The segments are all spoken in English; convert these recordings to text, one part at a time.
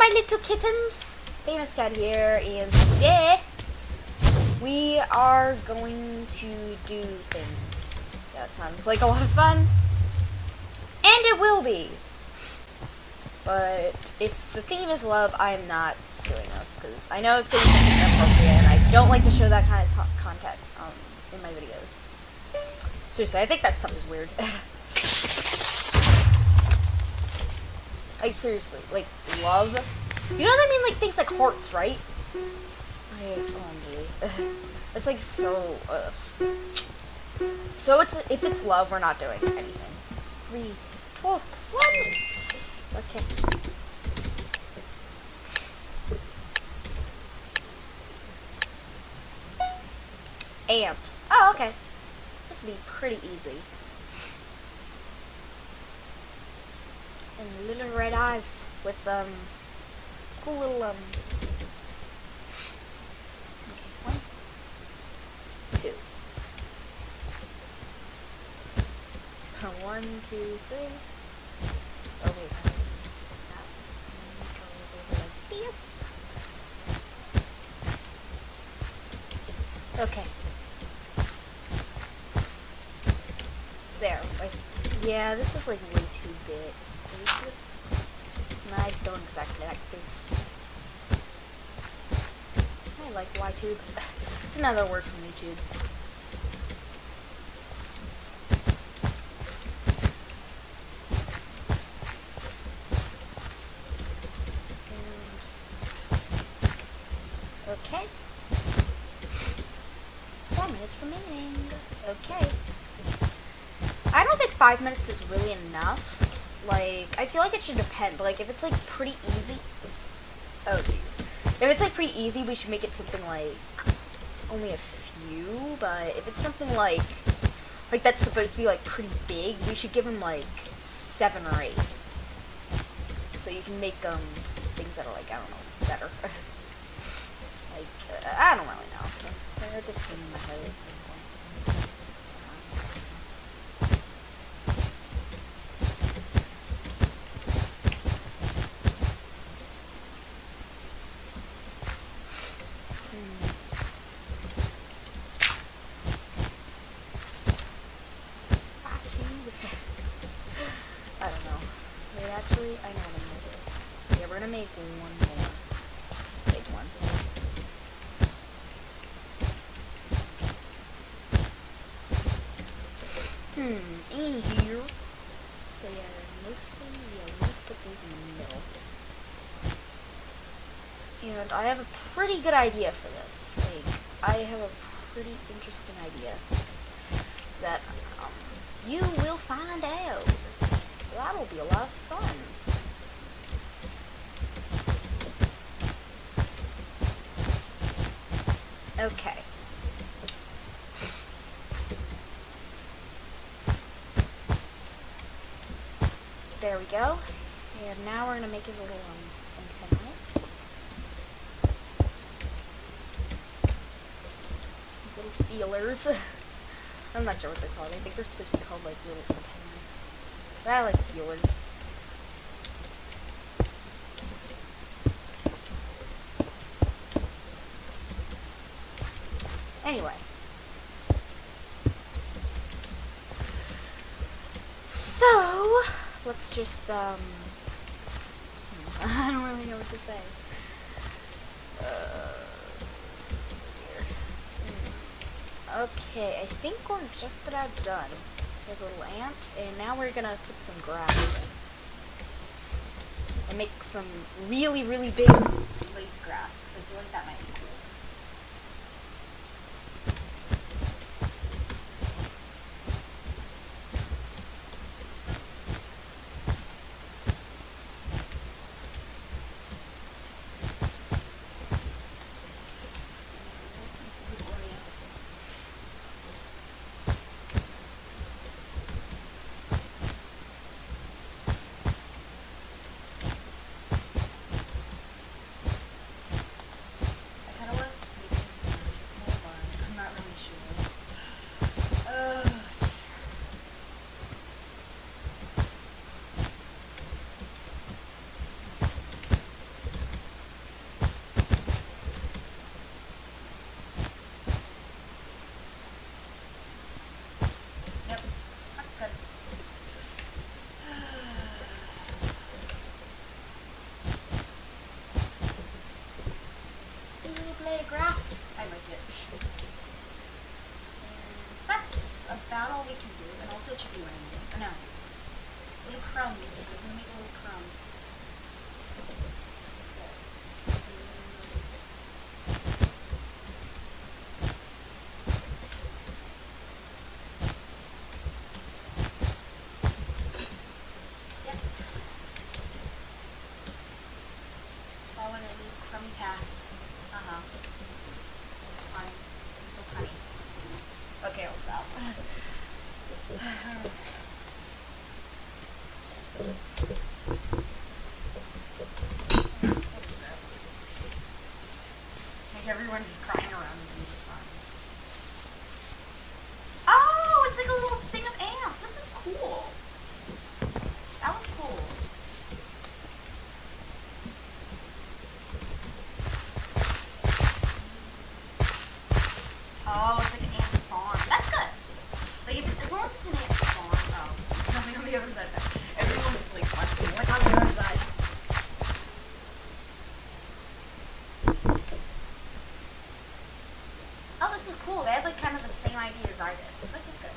my little kittens, Famous Cat here, and today we are going to do things. That sounds like a lot of fun, and it will be. But if the theme is love, I am not doing this, because I know it's going to be something inappropriate, and I don't like to show that kind of content in my videos. Seriously, I think that stuff is weird. Like, seriously, like, love? You know what I mean? Like, things like hearts, right? Like, OMG. It's like so, So if it's love, we're not doing anything. 3, 2, 1. Okay. And. Oh, okay. This will be pretty easy. And little red eyes with cool little okay, 1, 2. 1, 2, 3. Oh wait, that's that. Go over like this. Okay. There. Like, yeah, this is like way too big. I don't exactly like this. I like Y-tube. It's another word from YouTube. Okay. 4 minutes remaining. Okay. I don't think 5 minutes is really enough. Like, I feel like it should depend, but like, if it's like pretty easy, oh jeez, if it's like pretty easy, we should make it something like only a few. But if it's something like that's supposed to be like pretty big, we should give them like 7 or 8, so you can make things that are like, I don't know, better. Like, I don't really know. They're just in my head at some point. I don't know. Wait, actually, I know what I'm gonna do. Yeah, we're gonna make one more big one. In here. So yeah, mostly, yeah, we need to put these in the middle. And I have a pretty good idea for this. Like, I have a pretty interesting idea that you will find out. So that'll be a lot of fun. Okay. There we go. And now we're gonna make a little antenna. These little feelers. I'm not sure what they're called. I think they're supposed to be called like little antennae. But I like feelers. Anyway. So, let's just, I don't really know what to say. Okay, I think we're just about done. There's a little ant, and now we're gonna put some grass in. And make some really, really big blades grass, because I feel like that might be cool. that's about all we can do. And also it should be raining. Oh, no. Little crumbs. I'm gonna make a little crumb. Yep. It's following a little crummy path. Uh-huh. It's fun. It's so funny. Okay, I'll stop. What is this? Like everyone's just crying around me. It's fun. Oh, it's like a little thing of ants. This is cool. That was cool. Oh, it's like an ant farm. That's good. Like, as long as it's an ant farm. Oh, nothing on the other side. Everyone is like, what's on the other side? Oh, this is cool. They had like kind of the same idea as I did. This is good.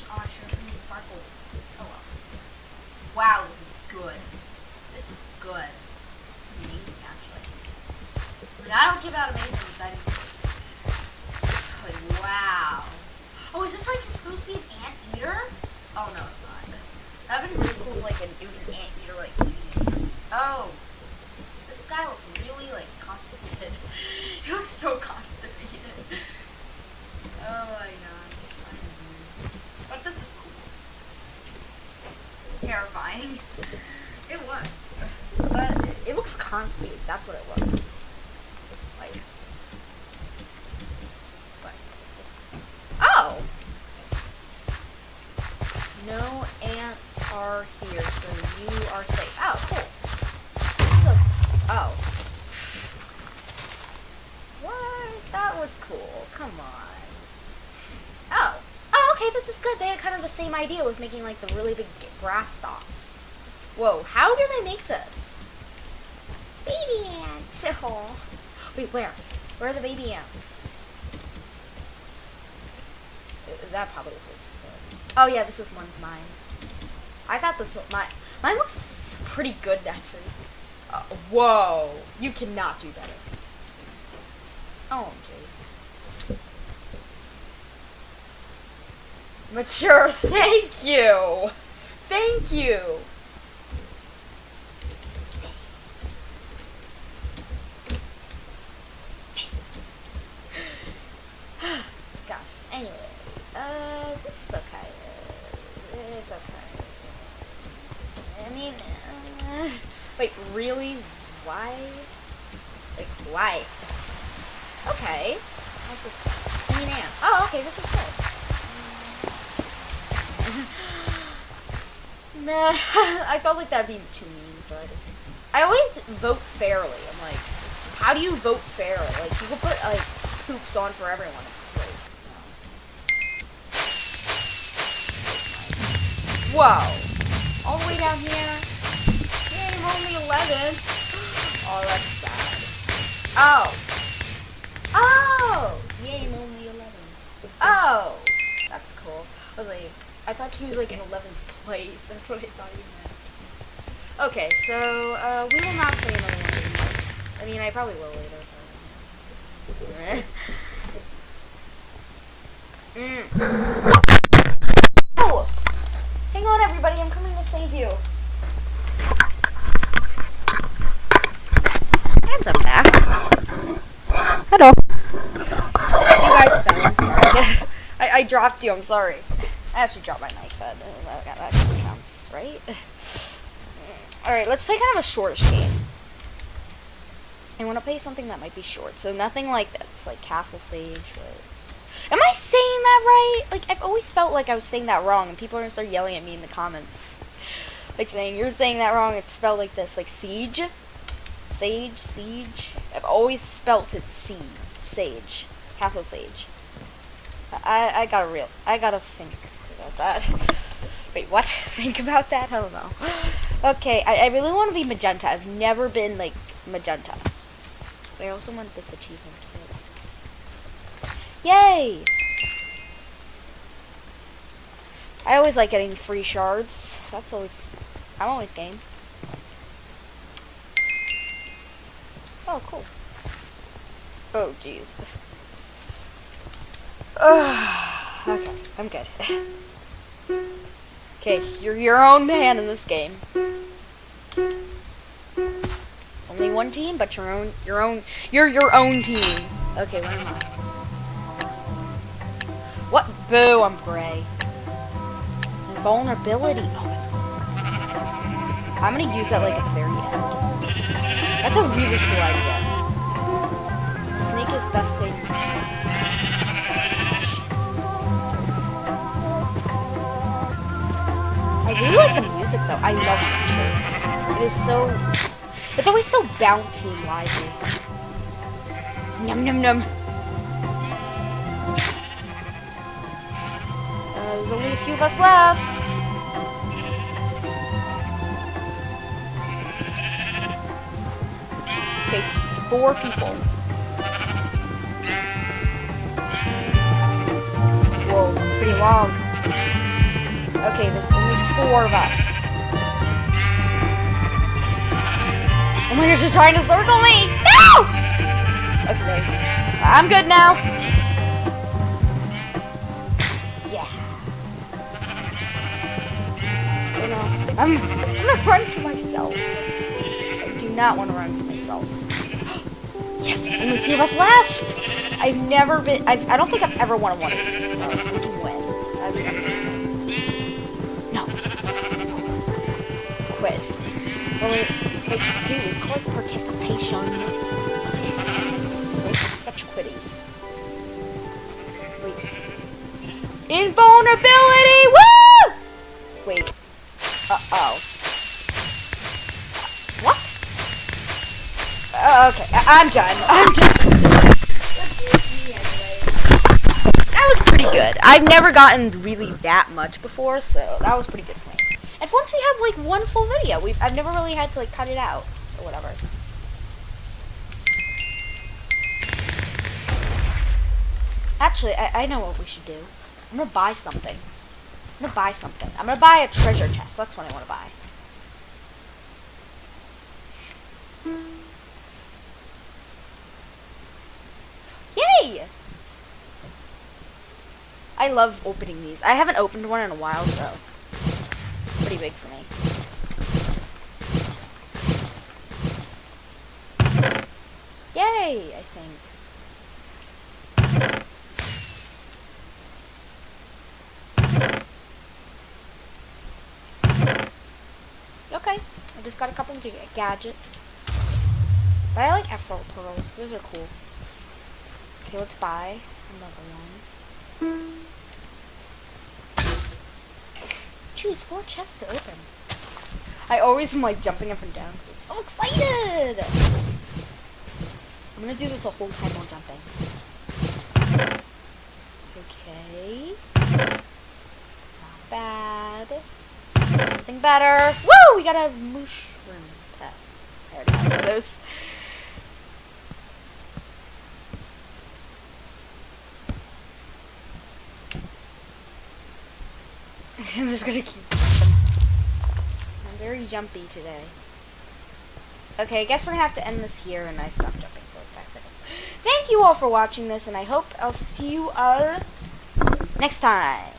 Oh, I should have put these sparkles. Oh well. Wow, this is good. This is good. It's amazing, actually. But I don't give out amazing if that is like, wow. Oh, is this like supposed to be an anteater? Oh no, it's not. That'd been really cool if like it was an anteater like eating ants. Oh. This guy looks really like constipated. He looks so constipated. Oh my god. But this is cool. Terrifying. It was. But it looks constipated. That's what it looks like. What? Oh! No ants are here, so you are safe. Oh, cool. Oh. What? That was cool. Come on. Oh. Oh, okay, this is good. They had kind of the same idea with making, like, the really big grass stalks. Whoa, how do they make this? Baby ants. Oh. Wait, where? Where are the baby ants? That probably was good. Oh, yeah, this is one's mine. I thought this was mine looks pretty good, actually. Whoa. You cannot do better. OMG. Mature, thank you! Thank you! Gosh, anyway. This is okay. It's okay. I mean, wait, really? Why? Like, why? Okay. What's this? I mean, ant. Oh, okay, this is good. Nah, I felt like that'd be too mean, so I always vote fairly. I'm like, how do you vote fairly? Like, people put, like, poops on for everyone. It's like, no. Whoa. All the way down here? Yay, I'm only 11. Oh, that's sad. Oh. Oh! Yay, I'm only 11. Oh! That's cool. I was like, I thought he was like in 11th place. That's what I thought he meant. Okay, so we will not play another one of these. I mean, I probably will later. Oh! Hang on, everybody. I'm coming to save you. And I'm back. Hello. You guys fell. I'm sorry. I dropped you. I'm sorry. I actually dropped my mic, but that actually counts, right? Alright, let's play kind of a shortish game. I want to play something that might be short, so nothing like this, like Castle Sage. Am I saying that right? Like, I've always felt like I was saying that wrong, and people are going to start yelling at me in the comments. Like saying, you're saying that wrong, it's spelled like this, like siege? Sage? Siege? I've always spelt it sage. Castle Sage. I gotta think about that. Wait, what? Think about that? I don't know. Okay, I really want to be magenta. I've never been, like, magenta. But I also want this achievement kit. Yay! I always like getting free shards. I'm always game. Oh, cool. Oh, jeez. Okay, I'm good. Okay, you're your own man in this game. Only one team, but you're your own team. Okay, where am I? What? Boo, I'm gray. Invulnerability. Oh, that's cool. I'm gonna use that, like, at the very end. That's a really cool idea. Snake is best played. I really like the music, though. I love it. It is so... It's always so bouncy and lively. Num num num. There's only a few of us left. Okay, 4 people. Whoa, pretty long. Okay, there's only 4 of us. Oh my gosh, you're trying to circle me! No! Okay, thanks. I'm good now. Yeah. Oh no. I'm gonna run to myself. I do not want to run to myself. Yes, only 2 of us left. I don't think I've ever won one of these, so we can win. That'd be amazing. No. Quit. Well, what you do is call it participation. Such quitties. Wait. Invulnerability! Woo! Wait. Uh-oh. What? Okay, I'm done. That was pretty good. I've never gotten really that much before, so that was pretty good for me. And once we have, like, one full video, I've never really had to, like, cut it out or whatever. Actually, I know what we should do. I'm gonna buy something. I'm gonna buy a treasure chest. That's what I want to buy. Yay! I love opening these. I haven't opened one in a while, so pretty big for me. Yay, I think. Okay, I just got a couple of gadgets. But I like emerald pearls. Those are cool. Okay, let's buy another one. Choose 4 chests to open. I always am, like, jumping up and down. I'm so excited! I'm gonna do this the whole time while jumping. Okay. Not bad. Something better. Woo! We got a mushroom pet. I already have one of those. I'm just gonna keep jumping. I'm very jumpy today. Okay, I guess we're gonna have to end this here, and I stopped jumping for like 5 seconds. Thank you all for watching this, and I hope I'll see you all next time.